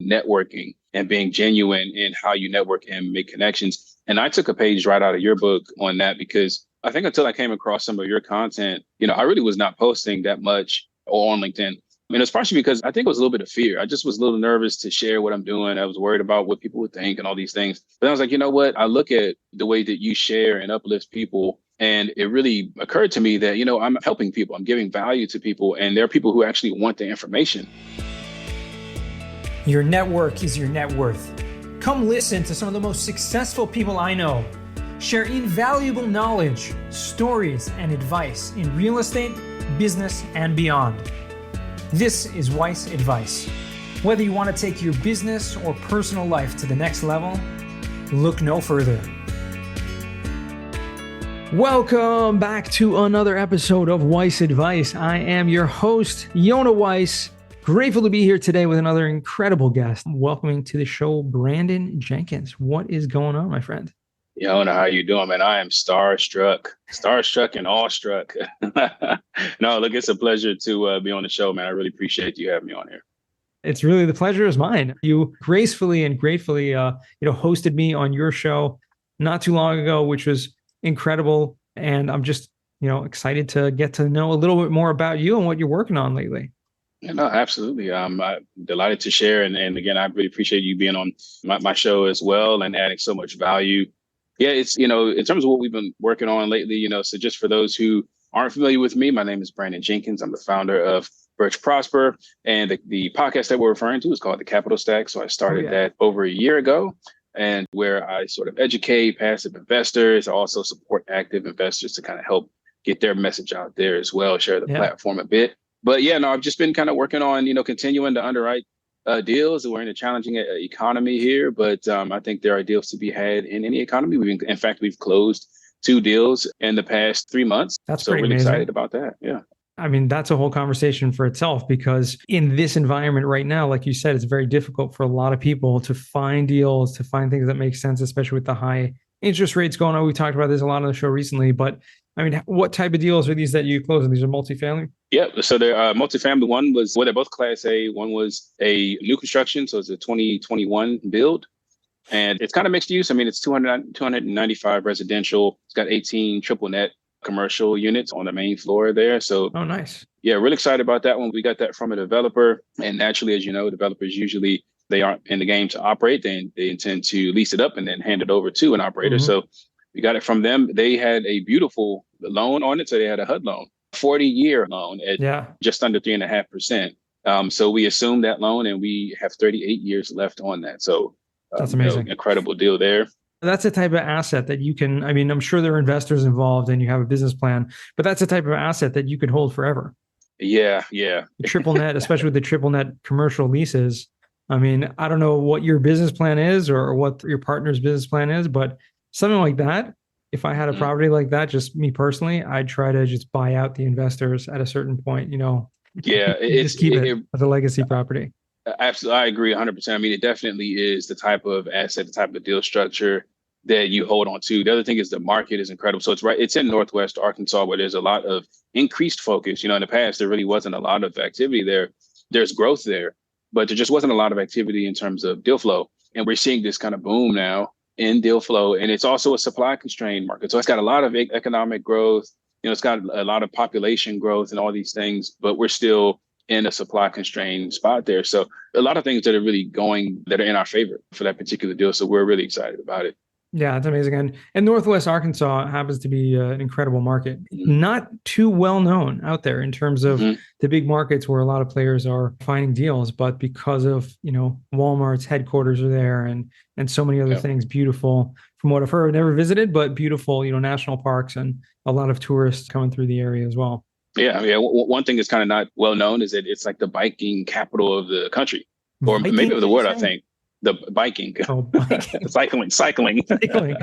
networking and being genuine in how you network and make connections. And I took a page right out of your book on that because I think until I came across some of your content, I really was not posting that much on LinkedIn. And it's partially because I think it was a little bit of fear. I just was a little nervous to share what I'm doing. I was worried about what people would think and all these things. But I was like, you know what? I look at the way that you share and uplift people. And it really occurred to me that, I'm helping people. I'm giving value to people. And there are people who actually want the information. Your network is your net worth. Come listen to some of the most successful people I know share invaluable knowledge, stories, and advice in real estate, business, and beyond. This is Weiss Advice. Whether you want to take your business or personal life to the next level, look no further. Welcome back to another episode of Weiss Advice. I am your host, Yona Weiss. Grateful to be here today with another incredible guest. Welcoming to the show, Brandon Jenkins. What is going on, my friend? Yona, how you doing, man? I am starstruck and awestruck. No, look, it's a pleasure to be on the show, man. I really appreciate you having me on here. It's really the pleasure is mine. You gracefully and gratefully, hosted me on your show not too long ago, which was incredible. And I'm just, excited to get to know a little bit more about you and what you're working on lately. Yeah, no, absolutely. I'm delighted to share. And again, I really appreciate you being on my show as well and adding so much value. Yeah, it's, in terms of what we've been working on lately, so just for those who aren't familiar with me, my name is Brandon Jenkins. I'm the founder of Birch Prosper. And the podcast that we're referring to is called The Capital Stack. So I started that over a year ago, and where I sort of educate passive investors. I also support active investors to kind of help get their message out there as well, share the platform a bit. But yeah, no, I've just been kind of working on, continuing to underwrite deals. We're in a challenging economy here, but I think there are deals to be had in any economy. In fact, we've closed 2 deals in the past 3 months. That's so pretty really amazing. Excited about that. Yeah. I mean, that's a whole conversation for itself, because in this environment right now, like you said, it's very difficult for a lot of people to find deals, to find things that make sense, especially with the high interest rates going on. We talked about this a lot on the show recently, but I mean, what type of deals are these that you close? These are multifamily? Yeah. So they're multifamily. One was, they're both Class A. One was a new construction. So it's a 2021 build. And it's kind of mixed use. I mean, it's 295 residential. It's got 18 triple net commercial units on the main floor there. So, oh, nice. Yeah, really excited about that one. We got that from a developer. And naturally, as you know, developers usually, they aren't in the game to operate. They intend to lease it up and then hand it over to an operator. Mm-hmm. So we got it from them. They had a beautiful loan on it. So they had a HUD loan, 40-year loan at just under 3.5%. So we assumed that loan and we have 38 years left on that. So that's amazing. Incredible deal there. That's the type of asset that you can, I mean, I'm sure there are investors involved and you have a business plan, but that's the type of asset that you could hold forever. Yeah. The triple net, especially with the triple net commercial leases. I mean, I don't know what your business plan is or what your partner's business plan is, but something like that, if I had a property like that, just me personally, I'd try to just buy out the investors at a certain point, Yeah. Just keep it as a legacy property. Absolutely. I agree 100%. I mean, it definitely is the type of asset, the type of deal structure that you hold on to. The other thing is the market is incredible. So it's in Northwest Arkansas, where there's a lot of increased focus. In the past, there really wasn't a lot of activity there. There's growth there, but there just wasn't a lot of activity in terms of deal flow. And we're seeing this kind of boom now in deal flow. And it's also a supply constrained market. So it's got a lot of economic growth. It's got a lot of population growth and all these things, but we're still in a supply constrained spot there. So a lot of things that are in our favor for that particular deal. So we're really excited about it. Yeah, it's amazing. And Northwest Arkansas happens to be an incredible market. Not too well known out there in terms of the big markets where a lot of players are finding deals, but because of, Walmart's headquarters are there and so many other things, beautiful from what I've heard, I've never visited, but beautiful, national parks and a lot of tourists coming through the area as well. Yeah. One thing that's kind of not well known is that it's like the biking capital of the country, or maybe of the world, I think. The biking. Oh, biking. Cycling. Okay.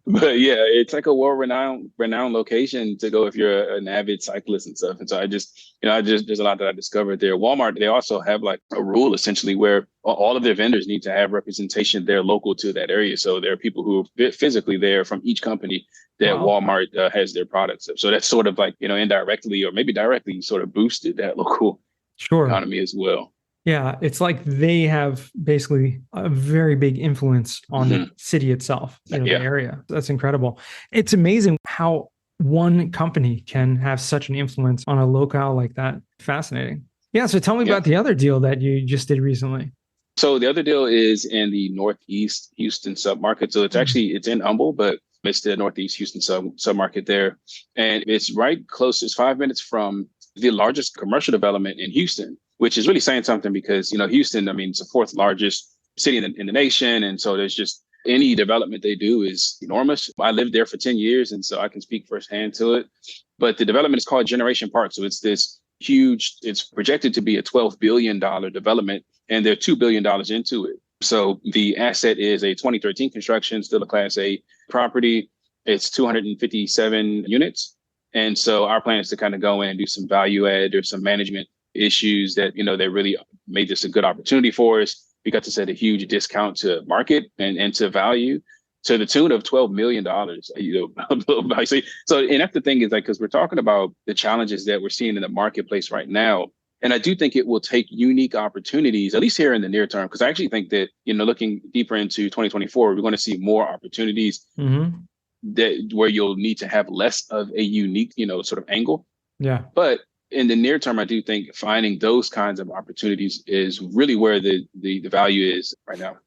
But yeah, it's like a world-renowned location to go if you're an avid cyclist and stuff. And so there's a lot that I discovered there. Walmart, they also have like a rule essentially where all of their vendors need to have representation there local to that area. So there are people who are physically there from each company that Walmart has their products of. So that's sort of like, indirectly or maybe directly sort of boosted that local economy as well. Yeah, it's like they have basically a very big influence on the city itself, the Yeah. area. That's incredible. It's amazing how one company can have such an influence on a locale like that. Fascinating. Yeah, so tell me Yeah. about the other deal that you just did recently. So the other deal is in the Northeast Houston submarket. So it's in Humble, but it's the Northeast Houston submarket there. And it's right close. It's 5 minutes from the largest commercial development in Houston, which is really saying something because, Houston, I mean, it's the fourth largest city in the nation. And so there's just any development they do is enormous. I lived there for 10 years, and so I can speak firsthand to it. But the development is called Generation Park. So it's this huge, it's projected to be a $12 billion development, and they're $2 billion into it. So the asset is a 2013 construction, still a Class A property. It's 257 units. And so our plan is to kind of go in and do some value add or some management issues that, they really made this a good opportunity for us. We got to set a huge discount to market and to value to the tune of $12 million. So, and that's the thing is like, because we're talking about the challenges that we're seeing in the marketplace right now. And I do think it will take unique opportunities, at least here in the near term, because I actually think that, looking deeper into 2024, we're going to see more opportunities that where you'll need to have less of a unique, sort of angle. Yeah. But in the near term, I do think finding those kinds of opportunities is really where the value is right now.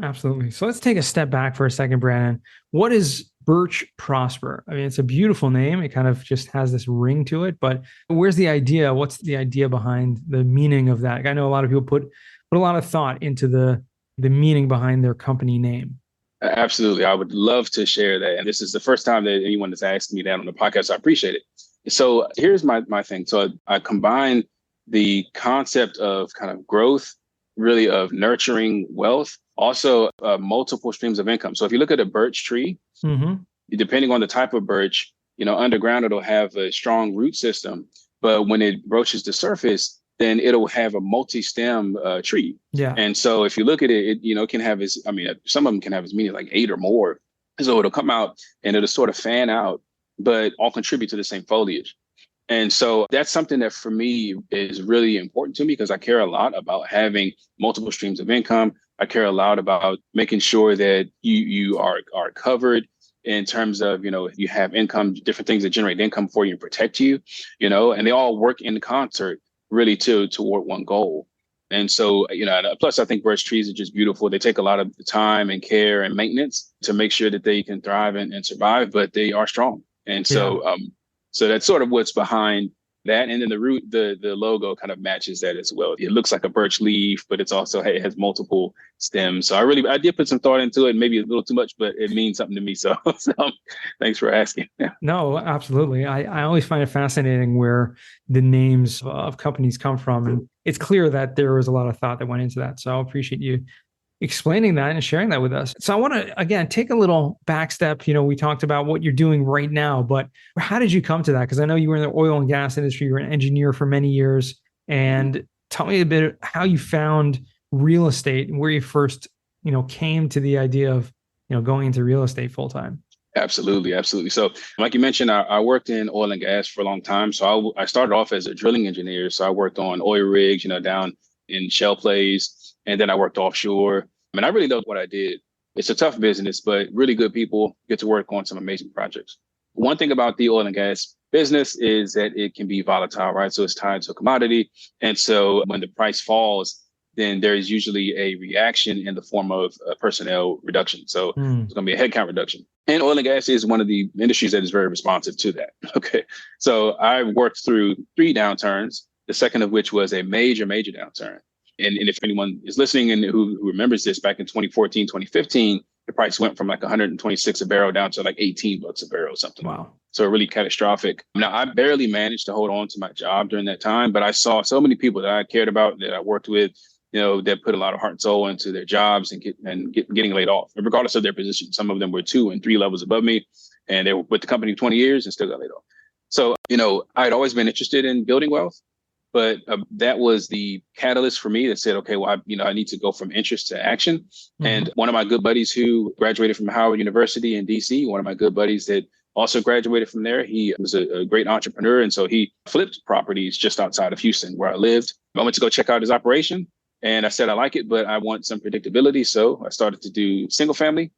Absolutely. So let's take a step back for a second, Brandon. What is Birch Prosper? I mean, it's a beautiful name. It kind of just has this ring to it, but where's the idea? What's the idea behind the meaning of that? I know a lot of people put a lot of thought into the meaning behind their company name. Absolutely. I would love to share that. And this is the first time that anyone has asked me that on the podcast. So I appreciate it. So here's my thing. So I combine the concept of kind of growth, really of nurturing wealth, also multiple streams of income. So if you look at a birch tree, depending on the type of birch, underground, it'll have a strong root system. But when it broaches the surface, then it'll have a multi-stem tree. Yeah. And so if you look at it, it can have some of them can have as many like 8 or more. So it'll come out and it'll sort of fan out, but all contribute to the same foliage. And so that's something that for me is really important to me because I care a lot about having multiple streams of income. I care a lot about making sure that you are covered in terms of, you have income, different things that generate income for you and protect you, and they all work in concert really toward one goal. And so, plus I think birch trees are just beautiful. They take a lot of time and care and maintenance to make sure that they can thrive and survive, but they are strong. And so, so that's sort of what's behind that. And then the root, the logo kind of matches that as well. It looks like a birch leaf, but it's also, it has multiple stems. So I did put some thought into it, maybe a little too much, but it means something to me. So thanks for asking. No, absolutely. I always find it fascinating where the names of companies come from. And it's clear that there was a lot of thought that went into that. So I appreciate you explaining that and sharing that with us. So I want to, again, take a little back step. We talked about what you're doing right now, but how did you come to that? Because I know you were in the oil and gas industry. You were an engineer for many years. And tell me a bit how you found real estate and where you first, came to the idea of, going into real estate full time. Absolutely. Absolutely. So like you mentioned, I worked in oil and gas for a long time. So I started off as a drilling engineer. So I worked on oil rigs, down in shale plays. And then I worked offshore. I really loved what I did. It's a tough business, but really good people get to work on some amazing projects. One thing about the oil and gas business is that it can be volatile, right? So it's tied to a commodity. And so when the price falls, then there is usually a reaction in the form of a personnel reduction. So it's going to be a headcount reduction. And oil and gas is one of the industries that is very responsive to that. Okay. So I worked through 3 downturns, the second of which was a major, major downturn. And if anyone is listening and who remembers this, back in 2014, 2015, the price went from like 126 a barrel down to like $18 a barrel or something. Wow. So really catastrophic. Now, I barely managed to hold on to my job during that time, but I saw so many people that I cared about, that I worked with, that put a lot of heart and soul into their jobs and getting laid off, regardless of their position. Some of them were 2 and 3 levels above me, and they were with the company 20 years and still got laid off. So, I'd always been interested in building wealth. But that was the catalyst for me that said, okay, well, I need to go from interest to action. And one of my good buddies who graduated from Howard University in DC, one of my good buddies that also graduated from there, he was a great entrepreneur. And so he flipped properties just outside of Houston where I lived. I went to go check out his operation. And I said, I like it, but I want some predictability. So I started to do single family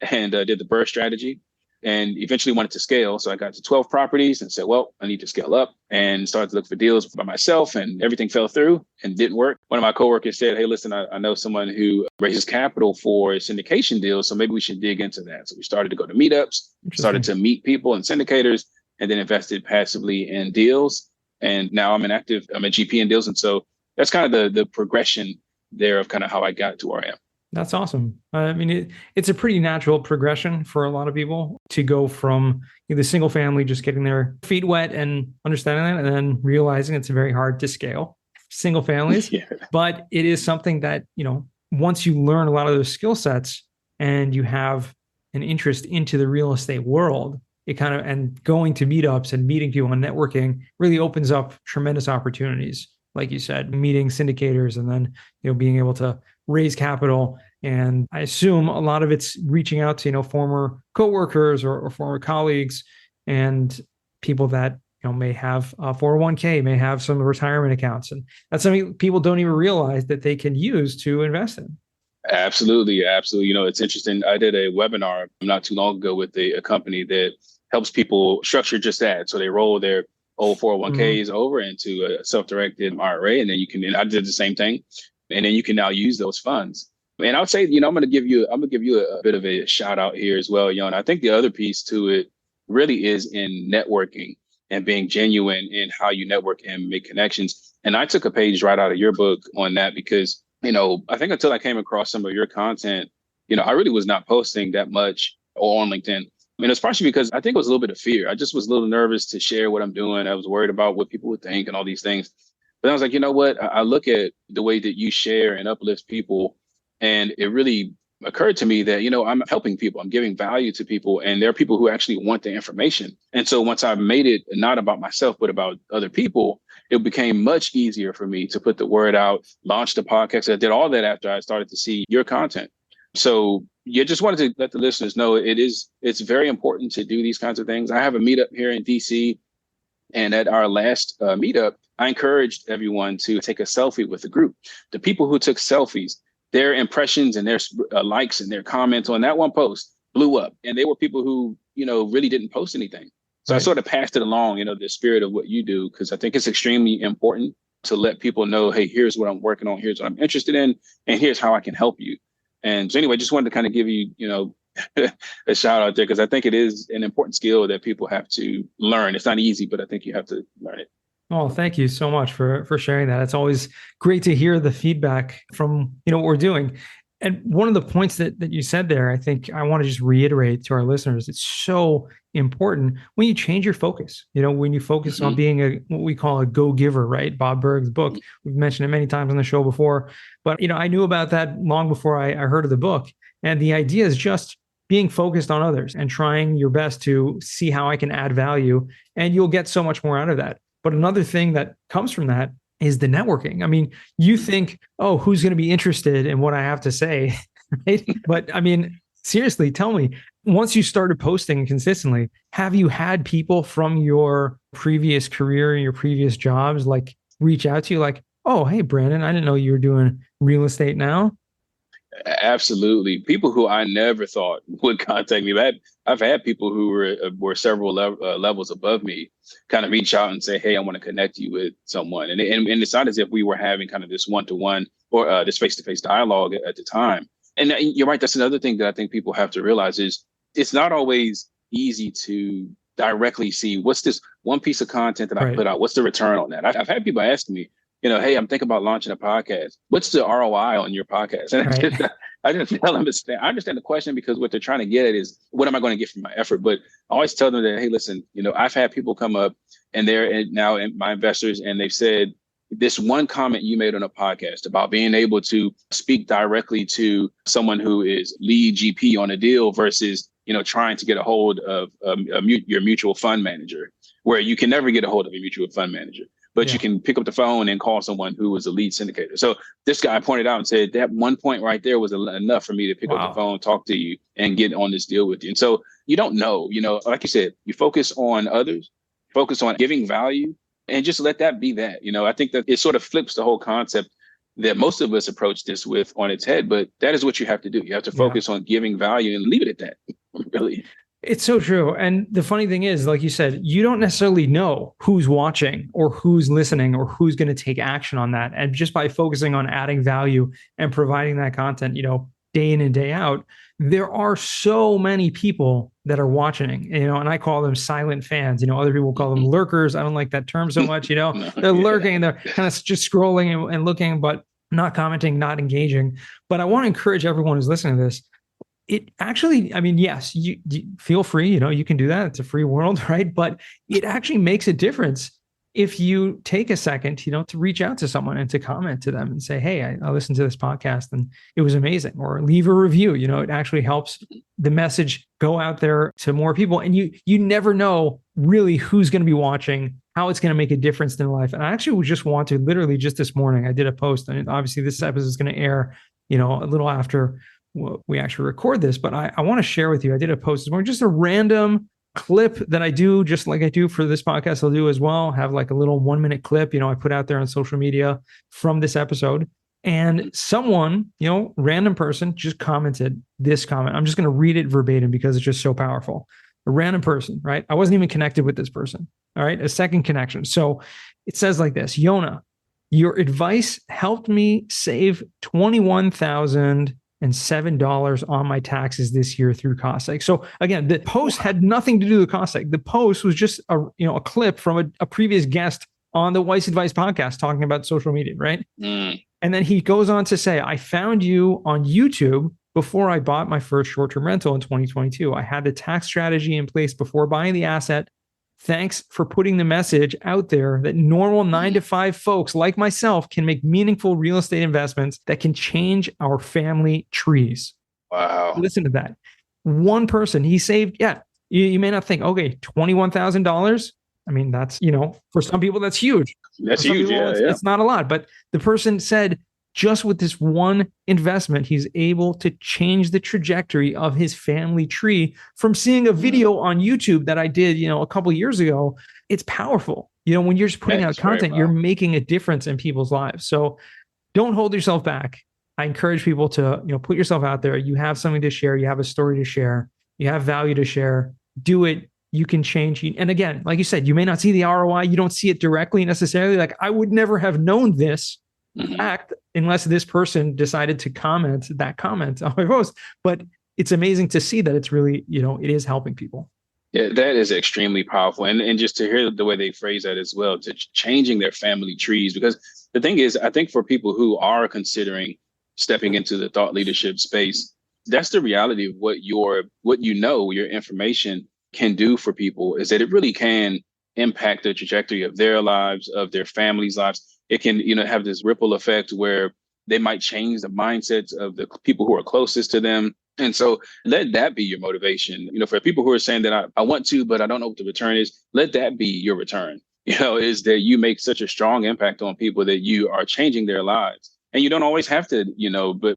and did the Birch strategy and eventually wanted to scale. So I got to 12 properties and said, well, I need to scale up, and started to look for deals by myself, and everything fell through and didn't work. One of my coworkers said, hey, listen, I know someone who raises capital for syndication deals, so maybe we should dig into that. So we started to go to meetups, started to meet people and syndicators, and then invested passively in deals. And now I'm a GP in deals. And so that's kind of the progression there of kind of how I got to where I am. That's awesome. I mean, it's a pretty natural progression for a lot of people to go from the single family, just getting their feet wet and understanding that, and then realizing it's very hard to scale single families. Yeah. But it is something that, once you learn a lot of those skill sets and you have an interest into the real estate world, and going to meetups and meeting people and networking really opens up tremendous opportunities. Like you said, meeting syndicators and then, being able to raise capital. And I assume a lot of it's reaching out to, former coworkers or former colleagues and people that, may have a 401k, may have some retirement accounts. And that's something people don't even realize that they can use to invest in. Absolutely. Absolutely. It's interesting. I did a webinar not too long ago with a company that helps people structure just that. So they roll their old 401ks over into a self-directed IRA. And then I did the same thing. And then you can now use those funds. And I would say, I'm going to give you a bit of a shout out here as well, And I think the other piece to it really is in networking and being genuine in how you network and make connections. And I took a page right out of your book on that because, I think until I came across some of your content, I really was not posting that much or on LinkedIn. I mean, it's partially because I think it was a little bit of fear. I just was a little nervous to share what I'm doing. I was worried about what people would think and all these things. But I was like, you know what? I look at the way that you share and uplift people, and it really occurred to me that, I'm helping people. I'm giving value to people, and there are people who actually want the information. And so once I made it not about myself, but about other people, it became much easier for me to put the word out, launch the podcast. I did all that after I started to see your content. So you just wanted to let the listeners know it's very important to do these kinds of things. I have a meetup here in DC, and at our last meetup, I encouraged everyone to take a selfie with the group. The people who took selfies, their impressions and their likes and their comments on that one post blew up. And they were people who, really didn't post anything. So I sort of passed it along, the spirit of what you do, because I think it's extremely important to let people know, hey, here's what I'm working on. Here's what I'm interested in. And here's how I can help you. And so anyway, just wanted to kind of give you, a shout out there, because I think it is an important skill that people have to learn. It's not easy, but I think you have to learn it. Oh, thank you so much for sharing that. It's always great to hear the feedback from, what we're doing. And one of the points that you said there, I think I want to just reiterate to our listeners, it's so important when you change your focus, when you focus on being what we call a go-giver, right? Bob Berg's book. We've mentioned it many times on the show before, but, I knew about that long before I heard of the book. And the idea is just being focused on others and trying your best to see how I can add value, and you'll get so much more out of that. But another thing that comes from that is the networking. I mean, you think, oh, who's going to be interested in what I have to say? Right? But I mean, seriously, tell me, once you started posting consistently, have you had people from your previous career, your previous jobs, like reach out to you like, oh, hey, Brandon, I didn't know you were doing real estate now? Absolutely. People who I never thought would contact me. I've had people who were several levels above me kind of reach out and say, hey, I want to connect you with someone. And it's not as if we were having kind of this one-to-one or this face-to-face dialogue at the time. And you're right. That's another thing that I think people have to realize is it's not always easy to directly see what's this one piece of content that I put out. What's the return on that? I've had people ask me, hey, I'm thinking about launching a podcast. What's the ROI on your podcast? And I just tell them, I understand the question, because what they're trying to get at is, what am I going to get from my effort? But I always tell them that, hey, listen, I've had people come up and they're now my investors, and they've said, this one comment you made on a podcast about being able to speak directly to someone who is lead GP on a deal versus, trying to get a hold of your mutual fund manager, where you can never get a hold of a mutual fund manager. But you can pick up the phone and call someone who was a lead syndicator. So this guy pointed out and said that one point right there was enough for me to pick up the phone, talk to you, and get on this deal with you. And so you don't know, like you said, you focus on others, focus on giving value, and just let that be that. I think that it sort of flips the whole concept that most of us approach this with on its head, but that is what you have to do. You have to focus on giving value and leave it at that. Really. It's so true. And the funny thing is, like you said, you don't necessarily know who's watching or who's listening or who's going to take action on that. And just by focusing on adding value and providing that content, day in and day out, there are so many people that are watching, and I call them silent fans. Other people call them lurkers. I don't like that term so much. They're lurking and they're kind of just scrolling and looking, but not commenting, not engaging. But I want to encourage everyone who's listening to this. It actually, yes, you feel free, you can do that. It's a free world, right? But it actually makes a difference if you take a second, to reach out to someone and to comment to them and say, hey, I listened to this podcast and it was amazing, or leave a review. It actually helps the message go out there to more people. And you never know really who's going to be watching, how it's going to make a difference in their life. And I actually just want to, literally just this morning, I did a post, and obviously this episode is going to air, a little after we actually record this, but I want to share with you. I did a post this morning, just a random clip that I do, just like I do for this podcast, I'll do as well. Have like a little 1-minute clip, I put out there on social media from this episode. And someone, random person just commented this comment. I'm just going to read it verbatim because it's just so powerful. A random person, right? I wasn't even connected with this person. All right. A second connection. So it says like this: Yona, your advice helped me save $21,007 on my taxes this year through cost seg. So again, the post had nothing to do with cost seg. The post was just a clip from a previous guest on the Weiss Advice podcast talking about social media, right? And then he goes on to say, I found you on YouTube before I bought my first short-term rental in 2022. I had the tax strategy in place before buying the asset. Thanks for putting the message out there that normal 9-to-5 folks like myself can make meaningful real estate investments that can change our family trees. Wow. Listen to that. One person, he saved, you may not think, okay, $21,000. That's, for some people, that's huge. That's huge. People, it's not a lot. But the person said, just with this one investment, he's able to change the trajectory of his family tree from seeing a video on YouTube that I did, a couple of years ago. It's powerful. When you're just putting out content, you're making a difference in people's lives. So don't hold yourself back. I encourage people to, put yourself out there. You have something to share. You have a story to share. You have value to share. Do it. You can change. And again, like you said, you may not see the ROI. You don't see it directly necessarily. Like, I would never have known this fact unless this person decided to comment that comment on my post. But it's amazing to see that it's really, it is helping people. Yeah, that is extremely powerful. And just to hear the way they phrase that as well, to changing their family trees. Because the thing is, I think for people who are considering stepping into the thought leadership space, that's the reality of what your information can do for people, is that it really can impact the trajectory of their lives, of their families' lives. It can, have this ripple effect where they might change the mindsets of the people who are closest to them. And so let that be your motivation. For people who are saying that I want to, but I don't know what the return is, let that be your return, is that you make such a strong impact on people that you are changing their lives. And you don't always have to, but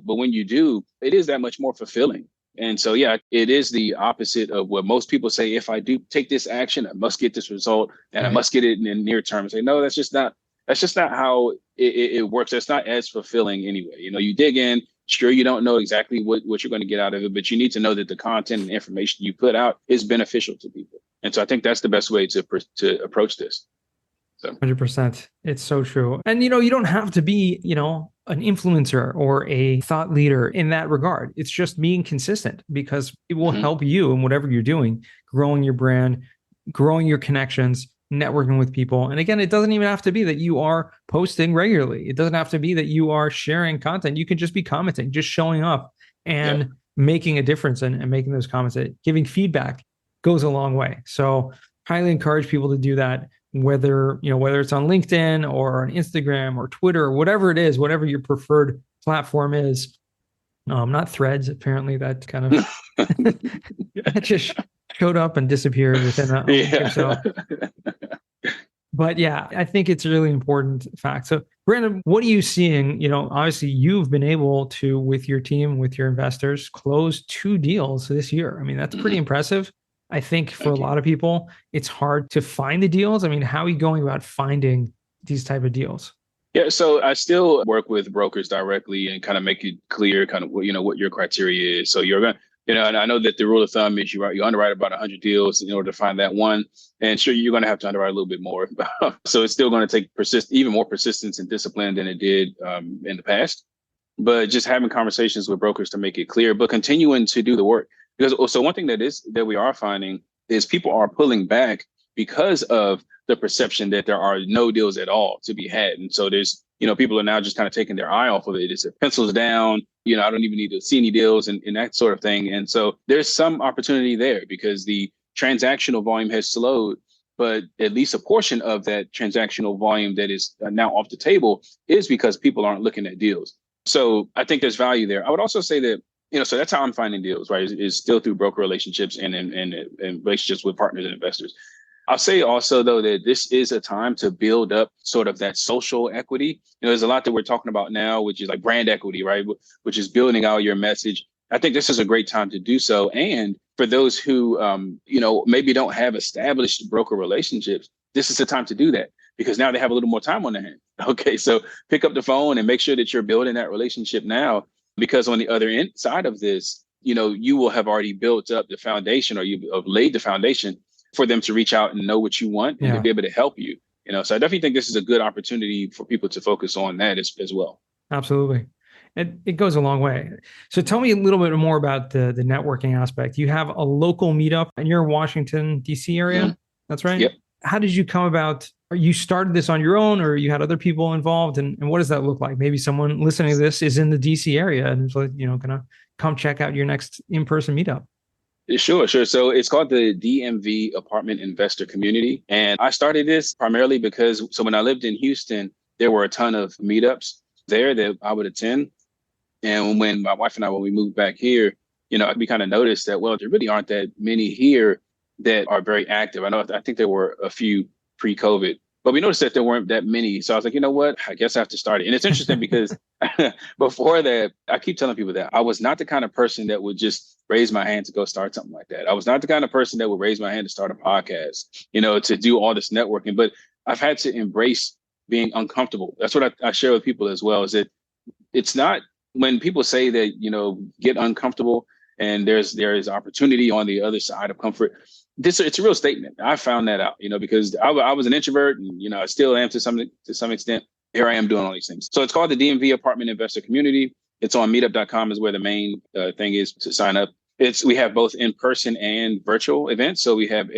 when you do, it is that much more fulfilling. And so, it is the opposite of what most people say. If I do take this action, I must get this result, and I must get it in the near term. Say, no, that's just not how it works. That's not as fulfilling anyway. You dig in. Sure, you don't know exactly what you're going to get out of it, but you need to know that the content and information you put out is beneficial to people. And so I think that's the best way to approach this. So 100%. It's so true. And, you don't have to be, an influencer or a thought leader in that regard. It's just being consistent, because it will help you in whatever you're doing, growing your brand, growing your connections, networking with people. And again, it doesn't even have to be that you are posting regularly. It doesn't have to be that you are sharing content. You can just be commenting, just showing up and making a difference and making those comments. Giving feedback goes a long way. So highly encourage people to do that, whether it's on LinkedIn or on Instagram or Twitter, or whatever it is, whatever your preferred platform is. Not Threads, apparently. That kind of that just showed up and disappeared within a week or so. But I think it's a really important fact. So Brandon, what are you seeing? Obviously you've been able to, with your team, with your investors, close 2 deals this year. That's pretty impressive. I think for a lot of people, it's hard to find the deals. How are you going about finding these type of deals? Yeah, so I still work with brokers directly and kind of make it clear kind of what, what your criteria is. So you're going to, and I know that the rule of thumb is you underwrite about 100 deals in order to find that one. And sure, you're going to have to underwrite a little bit more. So it's still going to take even more persistence and discipline than it did in the past. But just having conversations with brokers to make it clear, but continuing to do the work. Because so one thing that we are finding is people are pulling back because of the perception that there are no deals at all to be had. And so there's, people are now just kind of taking their eye off of it. It's pencils down, I don't even need to see any deals and that sort of thing. And so there's some opportunity there because the transactional volume has slowed, but at least a portion of that transactional volume that is now off the table is because people aren't looking at deals. So I think there's value there. I would also say that, so that's how I'm finding deals, right? Is still through broker relationships and relationships with partners and investors. I'll say also, though, that this is a time to build up sort of that social equity. There's a lot that we're talking about now, which is like brand equity, right? Which is building out your message. I think this is a great time to do so. And for those who, maybe don't have established broker relationships, this is the time to do that because now they have a little more time on their hands. Okay, so pick up the phone and make sure that you're building that relationship now, because on the other side of this, you will have already built up the foundation, or you have laid the foundation for them to reach out and know what you want and to be able to help you. So I definitely think this is a good opportunity for people to focus on that as well. Absolutely. It goes a long way. So tell me a little bit more about the networking aspect. You have a local meetup in your Washington, D.C. area. Mm-hmm. That's right? Yep. How did you come about? Or you started this on your own, or you had other people involved? And what does that look like? Maybe someone listening to this is in the D.C. area and is gonna come check out your next in-person meetup. Sure. So it's called the DMV Apartment Investor Community. And I started this primarily because when I lived in Houston, there were a ton of meetups there that I would attend. And when my wife and when we moved back here, we kind of noticed that, well, there really aren't that many here that are very active. I think there were a few pre-COVID, but we noticed that there weren't that many. So I was like, you know what, I guess I have to start it. And it's interesting because before that, I keep telling people that I was not the kind of person that would just raise my hand to go start something like that. I was not the kind of person that would raise my hand to start a podcast, to do all this networking. But I've had to embrace being uncomfortable. That's what I share with people as well, is that it's not when people say that, get uncomfortable and there is opportunity on the other side of comfort. It's a real statement. I found that out, because I was an introvert and, I still am to some extent. Here I am doing all these things. So it's called the DMV Apartment Investor Community. It's on meetup.com is where the main thing is to sign up. We have both in-person and virtual events. So we have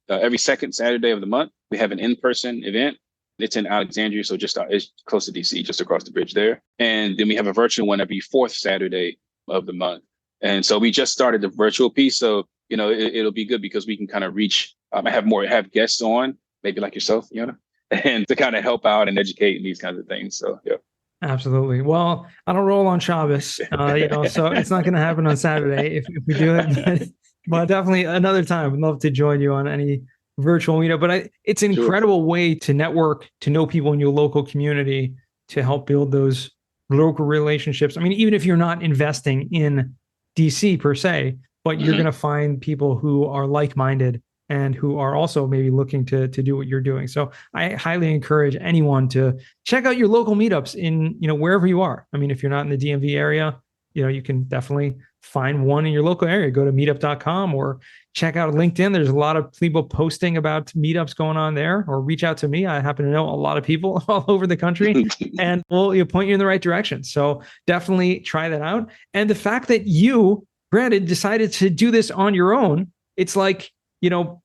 every second Saturday of the month, we have an in-person event. It's in Alexandria, so it's close to DC, just across the bridge there. And then we have a virtual one every fourth Saturday of the month. And so we just started the virtual piece. So, it'll be good because we can kind of reach, have guests on, maybe like yourself, and to kind of help out and educate and these kinds of things. So, yeah. Absolutely. Well, I don't roll on Shabbos, so it's not going to happen on Saturday if we do it. But definitely another time. I'd love to join you on any virtual meetup. But it's an incredible way to network, to know people in your local community, to help build those local relationships. I mean, even if you're not investing in DC per se, but you're going to find people who are like-minded and who are also maybe looking to do what you're doing. So I highly encourage anyone to check out your local meetups in, wherever you are. I mean, if you're not in the DMV area, you can definitely find one in your local area. Go to meetup.com or check out LinkedIn. There's a lot of people posting about meetups going on there, or reach out to me. I happen to know a lot of people all over the country and we'll point you in the right direction. So definitely try that out. And the fact that you, Brandon, decided to do this on your own, it's like,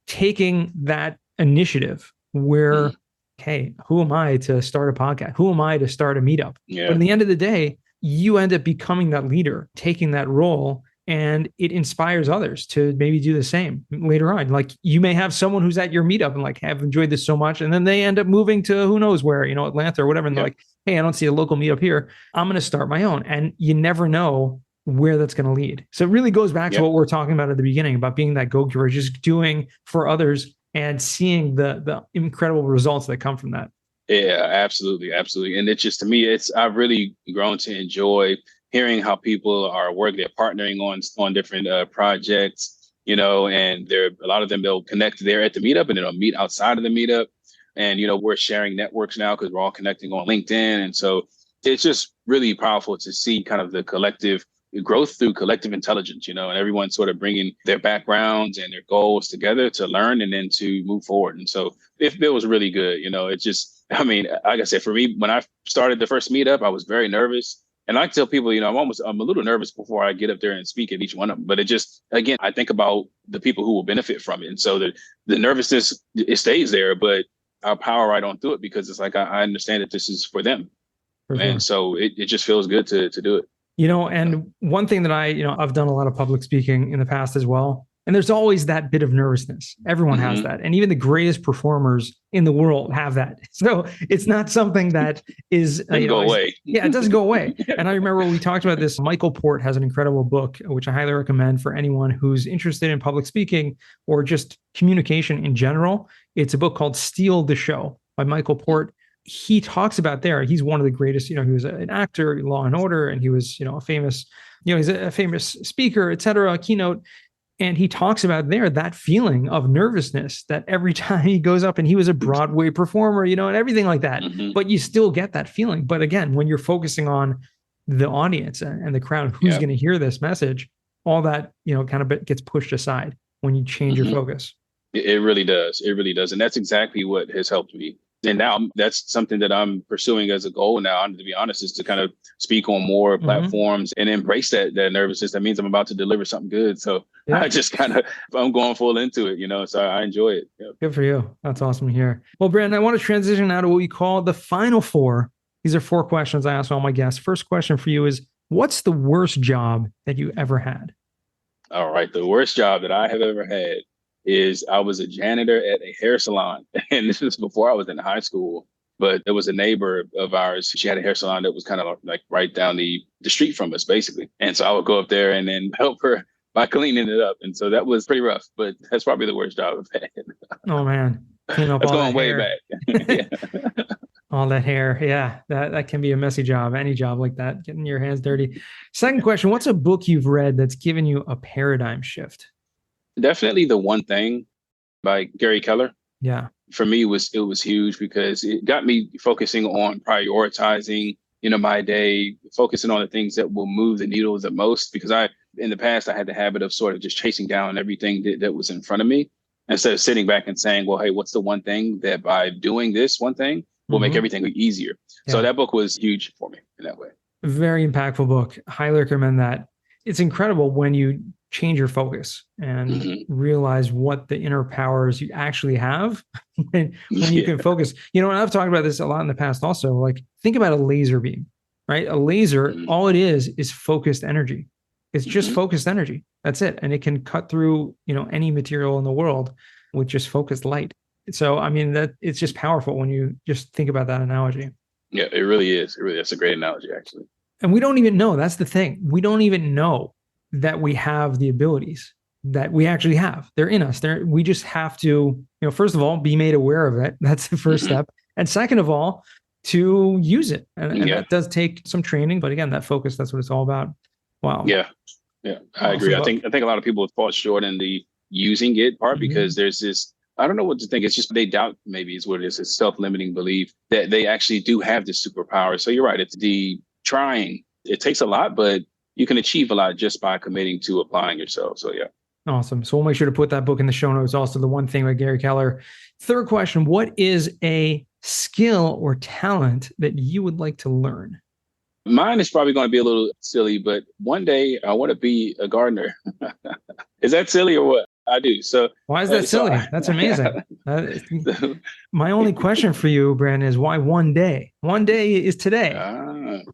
taking that initiative where, hey, who am I to start a podcast? Who am I to start a meetup? Yeah. But in the end of the day, you end up becoming that leader, taking that role, and it inspires others to maybe do the same later on. Like you may have someone who's at your meetup and like, have enjoyed this so much. And then they end up moving to who knows where, Atlanta or whatever. And they're like, hey, I don't see a local meetup here. I'm going to start my own. And you never know where that's going to lead. So it really goes back to what we're talking about at the beginning about being that go-giver, just doing for others and seeing the incredible results that come from that. Yeah, absolutely. Absolutely. And it's just, to me, I've really grown to enjoy hearing how people are working, they're partnering on different projects, and a lot of them, they'll connect there at the meetup and then they'll meet outside of the meetup. And, we're sharing networks now because we're all connecting on LinkedIn. And so it's just really powerful to see kind of the collective growth through collective intelligence, and everyone sort of bringing their backgrounds and their goals together to learn and then to move forward. And so it feels really good. It's just, I mean, like I said, for me, when I started the first meetup, I was very nervous. And I tell people, I'm a little nervous before I get up there and speak at each one of them. But it just, again, I think about the people who will benefit from it. And so the nervousness, it stays there, but I'll power right on through it because it's like, I understand that this is for them. For sure. And so it just feels good to do it. And one thing that I've done a lot of public speaking in the past as well. And there's always that bit of nervousness. Everyone has that. And even the greatest performers in the world have that. So it's not something that is doesn't go away. Yeah, it doesn't go away. And I remember we talked about this. Michael Port has an incredible book, which I highly recommend for anyone who's interested in public speaking or just communication in general. It's a book called Steal the Show by Michael Port. He talks about there, he's one of the greatest, he was an actor in Law and Order, and he was, a famous, he's a famous speaker, et cetera, keynote. And he talks about there that feeling of nervousness that every time he goes up, and he was a Broadway performer, and everything like that, but you still get that feeling. But again, when you're focusing on the audience and the crowd, who's going to hear this message, all that, kind of gets pushed aside when you change your focus. It really does. It really does. And that's exactly what has helped me. And now that's something that I'm pursuing as a goal now, to be honest, is to kind of speak on more platforms and embrace that nervousness. That means I'm about to deliver something good. So I just I'm going full into it, so I enjoy it. Yep. Good for you. That's awesome to hear. Well, Brandon, I want to transition now to what we call the final four. These are 4 questions I ask all my guests. First question for you is, what's the worst job that you ever had? All right. The worst job that I have ever had is I was a janitor at a hair salon. And this was before I was in high school, but there was a neighbor of ours. She had a hair salon that was kind of like right down the street from us, basically. And so I would go up there and then help her by cleaning it up. And so that was pretty rough, but that's probably the worst job I've had. Oh, man. That's going way back. All that hair. Yeah, that can be a messy job. Any job like that, getting your hands dirty. Second question, what's a book you've read that's given you a paradigm shift? Definitely The One Thing by Gary Keller. Yeah. For me, it was huge because it got me focusing on prioritizing, my day, focusing on the things that will move the needle the most. Because in the past, I had the habit of sort of just chasing down everything that was in front of me instead of sitting back and saying, well, hey, what's the one thing that by doing this one thing will make everything easier? Yeah. So that book was huge for me in that way. Very impactful book. Highly recommend that. It's incredible when you change your focus and realize what the inner powers you actually have when you can focus. And I've talked about this a lot in the past also. Like, think about a laser beam, right? A laser, all it is focused energy. It's just focused energy. That's it. And it can cut through, any material in the world with just focused light. So, I mean, that it's just powerful when you just think about that analogy. Yeah, it really is. That's a great analogy, actually. And we don't even know. That's the thing. We don't even know that we have the abilities that we actually have. They're in us. We just have to, first of all, be made aware of it. That's the first step. And second of all, to use it. And that does take some training. But again, that focus, that's what it's all about. Wow. Yeah. I agree. I think a lot of people have fallen short in the using it part because there's this, I don't know what to think. It's just they doubt, maybe is what it is. It's self-limiting belief that they actually do have this superpower. So you're right. It's the trying. It takes a lot, but you can achieve a lot just by committing to applying yourself. So, yeah. Awesome. So we'll make sure to put that book in the show notes. Also, The One Thing by Gary Keller. Third question, what is a skill or talent that you would like to learn? Mine is probably going to be a little silly, but one day I want to be a gardener. Is that silly or what? I do. So why is that silly? That's amazing. My only question for you, Brandon, is why one day? One day is today.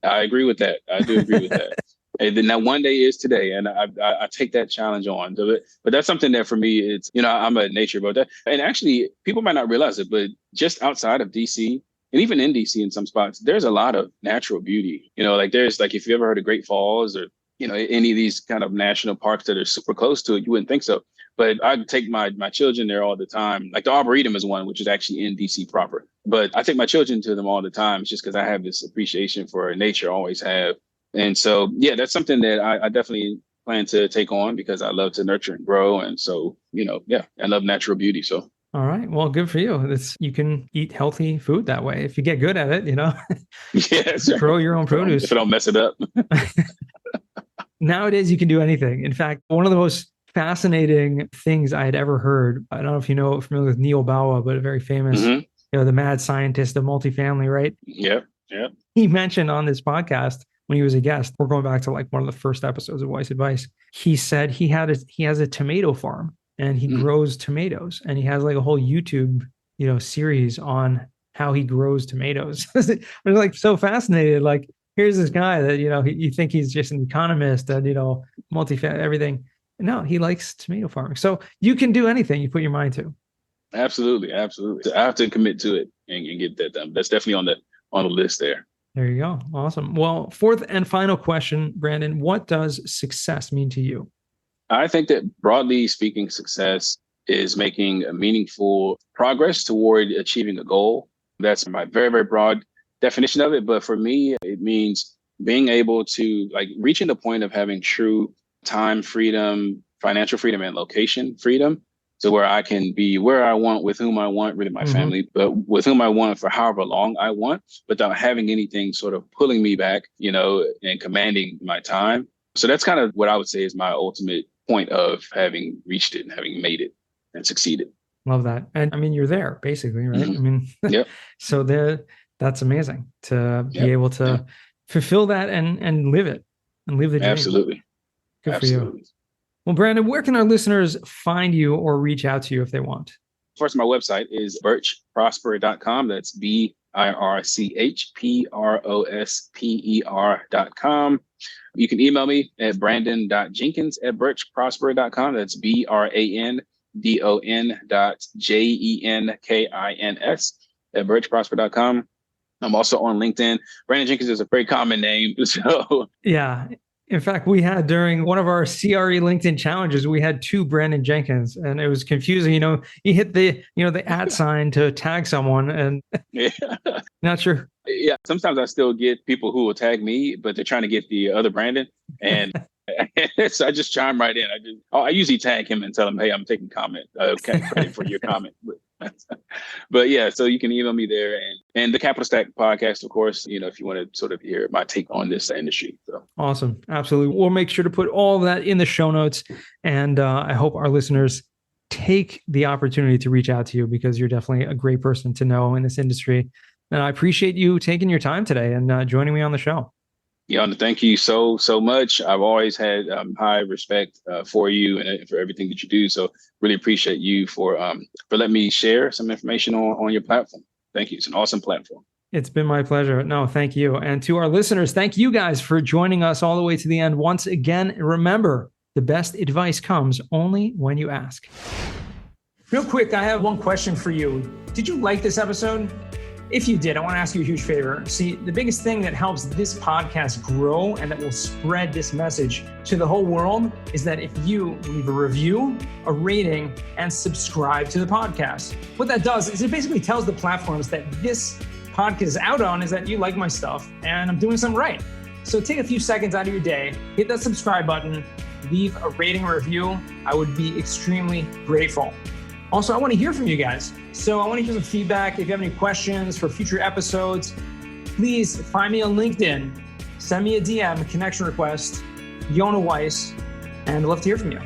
I agree with that. I do agree with that. And then that one day is today, and I take that challenge on. But that's something that for me, it's, I'm a nature about that. And actually, people might not realize it, but just outside of DC, and even in DC in some spots, there's a lot of natural beauty. There's if you ever heard of Great Falls or, any of these kind of national parks that are super close to it, you wouldn't think so. But I take my children there all the time. Like the Arboretum is one, which is actually in DC proper. But I take my children to them all the time. It's just because I have this appreciation for nature, always have. And so, yeah, that's something that I definitely plan to take on because I love to nurture and grow. And so, I love natural beauty. So All right. Well, good for you. You can eat healthy food that way. If you get good at it, Yes, grow your own produce. If I don't mess it up. Nowadays, you can do anything. In fact, one of the most fascinating things I had ever heard, I don't know if familiar with Neil Bawa, but a very famous, the mad scientist of multifamily, right? Yep. Yep. He mentioned on this podcast when he was a guest, we're going back to like one of the first episodes of Weiss Advice. He said he has a tomato farm and he grows tomatoes, and he has like a whole YouTube, series on how he grows tomatoes. I was like so fascinated. Like, here's this guy that, you think he's just an economist and, multifamily, everything. No, he likes tomato farming. So you can do anything you put your mind to. Absolutely. Absolutely. I have to commit to it and get that done. That's definitely on the list there. There you go. Awesome. Well, fourth and final question, Brandon, what does success mean to you? I think that broadly speaking, success is making a meaningful progress toward achieving a goal. That's my very, very broad definition of it. But for me, it means being able to reaching the point of having true time freedom, financial freedom, and location freedom, to where I can be where I want, with whom I want, really my family, but with whom I want for however long I want, without having anything sort of pulling me back, and commanding my time. So that's kind of what I would say is my ultimate point of having reached it and having made it and succeeded. Love that. And I mean, you're there basically, right? I mean, so that's amazing to be able to fulfill that and live it and live the dream. Absolutely. Good for you. Well, Brandon, where can our listeners find you or reach out to you if they want? First, my website is birchprosper.com. That's BIRCHPROSPER.com. You can email me at brandon.jenkins@birchprosper.com. That's BRANDON.JENKINS@birchprosper.com. I'm also on LinkedIn. Brandon Jenkins is a very common name. So yeah. In fact, we had during one of our CRE LinkedIn challenges, we had 2 Brandon Jenkins, and it was confusing. You hit the @ sign to tag someone, and not sure. Yeah, sometimes I still get people who will tag me, but they're trying to get the other Brandon, and so I just chime right in. I usually tag him and tell him, "Hey, I'm taking comment. Credit for your comment." But yeah, so you can email me there, and the Capital Stack podcast, of course, if you want to sort of hear my take on this industry. So awesome. Absolutely. We'll make sure to put all of that in the show notes. And I hope our listeners take the opportunity to reach out to you, because you're definitely a great person to know in this industry. And I appreciate you taking your time today and joining me on the show. Yeah, thank you so much. I've always had high respect for you and for everything that you do. So really appreciate you for letting me share some information on your platform. Thank you. It's an awesome platform. It's been my pleasure. No, thank you. And to our listeners, thank you guys for joining us all the way to the end. Once again, remember, the best advice comes only when you ask. Real quick, I have one question for you. Did you like this episode? If you did, I want to ask you a huge favor. See, the biggest thing that helps this podcast grow and that will spread this message to the whole world is that if you leave a review, a rating, and subscribe to the podcast. What that does is it basically tells the platforms that this podcast is out on is that you like my stuff and I'm doing something right. So take a few seconds out of your day, hit that subscribe button, leave a rating or review. I would be extremely grateful. Also, I want to hear from you guys. So I want to hear some feedback. If you have any questions for future episodes, please find me on LinkedIn. Send me a DM, a connection request, Yona Weiss, and I'd love to hear from you.